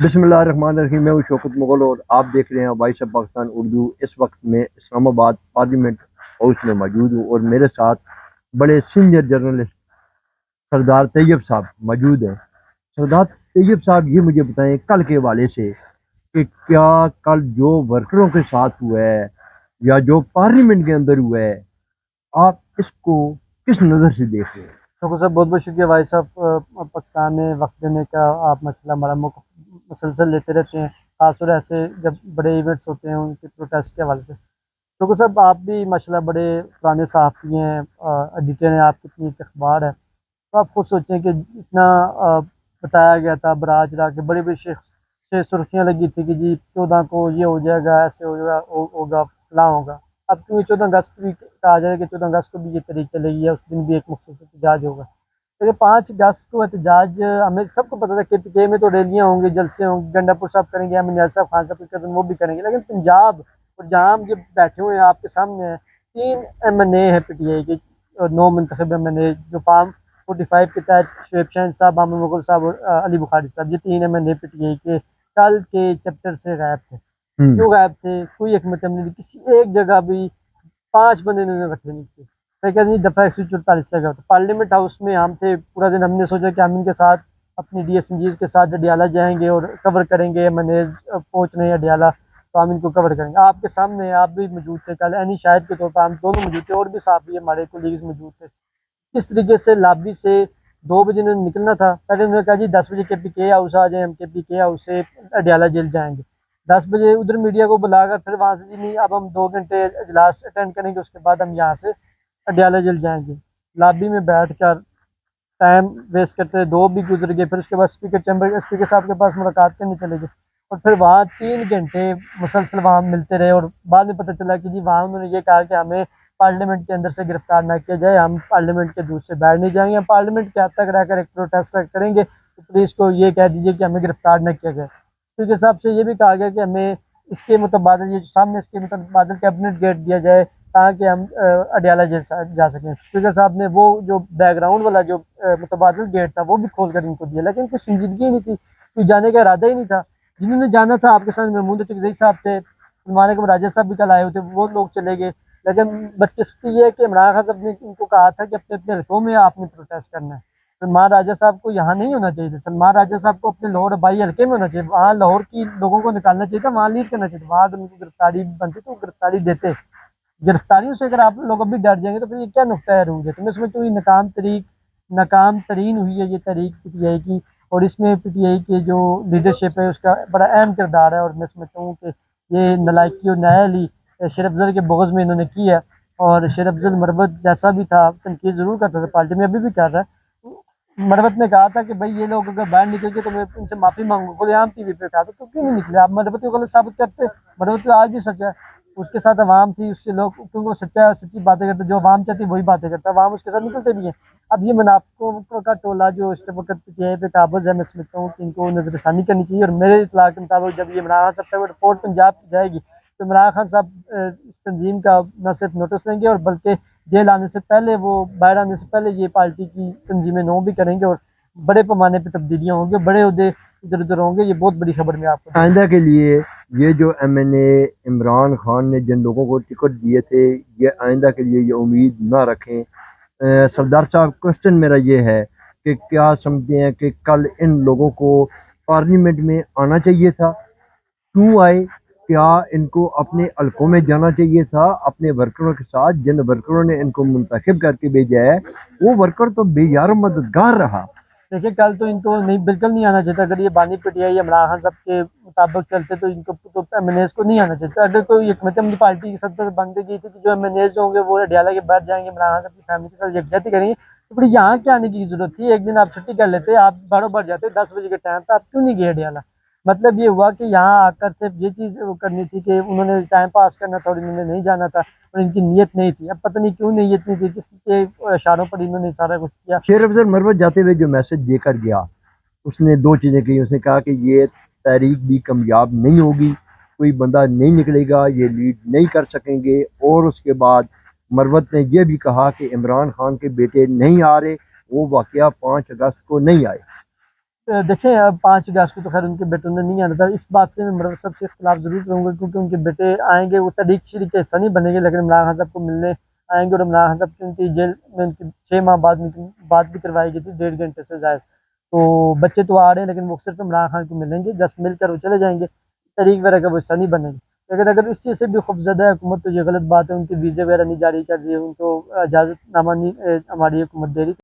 बिस्मिल्लाहिर्रहमानिर्रहीम। मैं हूँ शौकत मुगल और आप देख रहे हैं वॉइस ऑफ पाकिस्तान उर्दू। इस वक्त मैं इस्लामाबाद पार्लियामेंट हाउस में मौजूद हूँ और मेरे साथ बड़े सीनियर जर्नलिस्ट सरदार तैयब साहब मौजूद हैं। सरदार तैयब साहब, ये मुझे बताएं कल के हवाले से कि क्या कल जो वर्करों के साथ हुआ है या जो पार्लियामेंट के अंदर हुआ है, आप इसको किस नज़र से देख रहे हैं? तो सर बहुत बहुत शुक्रिया भाई साहब, पाकिस्तान में वक्त देने का। आप मसला हमारा मुसलसल लेते रहते हैं, खासतौर ऐसे जब बड़े इवेंट्स होते हैं उनके प्रोटेस्ट के हवाले से। तो साहब आप भी माशाल्लाह बड़े पुराने सहाफ़ी हैं, एडिटर हैं, आपकी इतनी एक अखबार है। तो आप खुद सोचें कि इतना बताया गया था, बराज चढ़ा के बड़ी बड़ी सुर्खियाँ लगी थी कि जी 14 को ये हो जाएगा, ऐसे हो जाएगा, होगा फलां होगा। अब क्योंकि 14 अगस्त भी कहा जाए कि 14 अगस्त को भी ये तरीक चलेगी है, उस दिन भी एक मखसूस एहतजाज होगा। लेकिन 5 अगस्त को एहतजाज हमें सबको पता था कि के में तो रैलियाँ होंगी, जलसे होंगे, गंडापुर साहब करेंगे, अमीन न्याज़ साहब, खान साहब वो भी करेंगे। लेकिन पंजाब और जहाँ हम जो बैठे हुए हैं आपके सामने हैं, 3 MNA है PTI के, 9 मुंतखब MNA जो फार्म 45 के तहत शुएब शाहीन साहब, आमिर मुगल साहब और अली बुखारी साहब, ये 3 MNA PTI के कल के चैप्टर से गायब थे। हम्म। क्यों गायब थे? कोई एक मतलब नहीं थी, किसी एक जगह भी 5 बंदे इन्होंने इकट्ठे नहीं किए। मैं कहते नहीं, दफ़ा 144 लगा था पार्लियामेंट हाउस में। हम थे पूरा दिन, हमने सोचा कि हम इनके साथ अपनी DSNGs के साथ अडियाला जाएंगे और कवर करेंगे। मैंने पहुँच रहे हैं अडियाला तो हम इनको कवर करेंगे। आपके सामने आप भी मौजूद थे कल, यानी शायद के तौर पर हम दोनों मौजूद थे और भी साथी हमारे कोलीग्स मौजूद थे। किस तरीके से लॉबी से 2 बजे उन्होंने निकलना था। पहले उन्होंने कहा जी 10 बजे KPK हाउस आ जाए, हम KPK हाउस से अडियाला जेल जाएंगे। 10 बजे उधर मीडिया को बुलाकर फिर वहाँ से जी नहीं, अब हम 2 घंटे इजलास अटेंड करेंगे, उसके बाद हम यहाँ से अडियाला जेल जाएंगे। लॉबी में बैठ कर टाइम वेस्ट करते, 2 भी गुजर गए। फिर उसके बाद स्पीकर साहब के पास मुलाकात करने चले गए और फिर वहाँ 3 घंटे मुसलसल वहाँ मिलते रहे। और बाद में पता चला कि जी वहाँ उन्होंने ये कहा कि हमें पार्लियामेंट के अंदर से गिरफ्तार ना किया जाए, हम पार्लियामेंट के दूर से बाहर नहीं जाएंगे, हम पार्लियामेंट के हद तक रहकर एक प्रोटेस्ट करेंगे, तो पुलिस को ये कह दीजिए कि हमें गिरफ्तार न किया जाए। स्पीकर साहब से ये भी कहा गया कि हमें इसके मुतबादल, ये जो सामने इसके मुतबादल कैबिनेट गेट दिया जाए ताकि हम अडियाला जेल जा सकें। स्पीकर साहब ने वो जो बैकग्राउंड वाला जो मुतबादल गेट था वो भी खोल कर इनको दिया, लेकिन कुछ संजीदगी ही नहीं थी, कोई जाने का इरादा ही नहीं था। जिन्होंने जाना था आपके साथ महमूद चकजई साहब थे, सलमान अकबर राजा साहब भी कल आए हुए थे, वो लोग चले गए। लेकिन बदकिस्मती ये है कि इमरान खान साहब ने इनको कहा था कि अपने अपने हल्कों में आपने प्रोटेस्ट करना है। सलमान राजा साहब को यहाँ नहीं होना चाहिए था, सलमान राजा साहब को अपने लाहौर बाई हल्के में होना चाहिए, वहाँ लाहौर की लोगों को निकालना चाहिए था, वहाँ लीड करना चाहिए था। वहाँ अगर उनको गिरफ्तारी बनती तो गिरफ्तारी देते। गिरफ्तारियों से अगर आप लोग अभी डर जाएंगे तो फिर ये क्या नुकता है रूज है। तो मैं समझता हूँ ये नाकाम तरीन हुई है ये तहरीक PTI की। और इसमें PTI के जो लीडरशिप है उसका बड़ा अहम किरदार है। और मैं समझता हूँ कि ये नलायकी और नायाली शेर अफजल के बगज़ में इन्होंने की है। और शेर अफजल मरवत जैसा भी था, तनकीद ज़रूर करता था, पार्टी में अभी भी कर रहा है। मरवत ने कहा था कि भाई ये लोग अगर बाहर निकल के तो मैं इनसे माफ़ी मांगूंगा, खुलेआम TV पे कहा था, तो क्यों नहीं निकले? आप मरवत को गलत साबित करते। मरवत तो आज भी सच्चा है, उसके साथ अवाम थी, उससे लोग, क्योंकि वो सच्चा सच्ची बातें करते, जो अवाम चाहती वही बातें करता है, अवाम उसके साथ निकलते भी हैं। अब ये मुनाफिकों का टोला जो इस वक्त PTI पे काबज है, मैं समझता हूँ कि इनको नजरसानी करनी चाहिए। और मेरे इत्तला के मुताबिक जब ये इमरान खान साहब पर रिपोर्ट पंजाब की जाएगी तो इमरान खान साहब इस तंजीम का न सिर्फ नोटिस लेंगे और बल्कि जेल आने से पहले, वो बाहर आने से पहले ये पार्टी की तंजीमें नो भी करेंगे और बड़े पैमाने पर तब्दीलियाँ होंगी, बड़े उहदे इधर उधर होंगे। ये बहुत बड़ी खबर मैं आपको दे। आइंदा के लिए ये जो MNA इमरान खान ने जिन लोगों को टिकट दिए थे, ये आइंदा के लिए ये उम्मीद ना रखें। सरदार साहब, क्वेश्चन मेरा ये है कि क्या समझते हैं कि कल इन लोगों को पार्लियामेंट में आना चाहिए था? क्यों आए? क्या इनको अपने हलकों में जाना चाहिए था अपने वर्करों के साथ? जिन वर्करों ने इनको मुंतखब करके भेजा है वो वर्कर तो बेयार मददगार रहा। देखिए कल तो इनको नहीं, बिल्कुल नहीं आना चाहिए था। अगर ये बानी PTI इमरान खान साहब के मुताबिक चलते तो इनको तो MNAs को नहीं आना चाहिए था। अगर कोई हिकमत अमली पार्टी की सदर बन गई थी कि जो MNAs होंगे वो अडियाला के बाद जाएंगे, इमरान खान साहब की फैमिली के साथ यकजहती करेंगे, तो फिर यहाँ क्या आने की जरूरत थी? एक दिन आप छुट्टी कर लेते, आप बारों बार जाते, 10 बजे के टाइम था, आप क्यों नहीं गए अडियाला? मतलब ये हुआ कि यहाँ आकर सिर्फ ये चीज़ वो करनी थी कि उन्होंने टाइम पास करना था और इन्होंने नहीं जाना था, और इनकी नीयत नहीं थी। अब पता नहीं क्यों नीयत नहीं थी, किसके इशारों पर इन्होंने सारा कुछ किया। शेर अफजल मरवत जाते हुए जो मैसेज देकर गया, उसने दो चीज़ें कही। उसने कहा कि ये तहरीक भी कामयाब नहीं होगी, कोई बंदा नहीं निकलेगा, ये लीड नहीं कर सकेंगे। और उसके बाद मरवत ने यह भी कहा कि इमरान खान के बेटे नहीं आ रहे, वो वाकया 5 अगस्त को नहीं आए। देखें, अब 5 अगस्त को तो खैर उनके बेटों ने नहीं आना था। इस बात से मैं इमरान साहब से इख्तिलाफ ज़रूर करूँगा, क्योंकि उनके बेटे आएंगे, वो तहरीक शरीक का हिस्सा नहीं बनेंगे, लेकिन इमरान खान साहब को मिलने आएंगे। और इमरान खान साहब की उनकी जेल में उनकी 6 माह बाद उनकी बात भी करवाई गई थी, 1.5 घंटे से ज़्यादा। तो बच्चे तो आ रहे हैं, लेकिन वो सिर्फ इमरान खान को मिलेंगे, जस्ट मिलकर वो चले जाएंगे, तहरीक वगैरह का वो हिस्सा नहीं बनेंगे। लेकिन अगर इस चीज़ से भी खौफजदा है हुकूमत, तो ये गलत बात है। उनके वीज़े वगैरह नहीं जारी कर रही है, उनको इजाज़तनामा नहीं हमारी हुकूमत दे रही।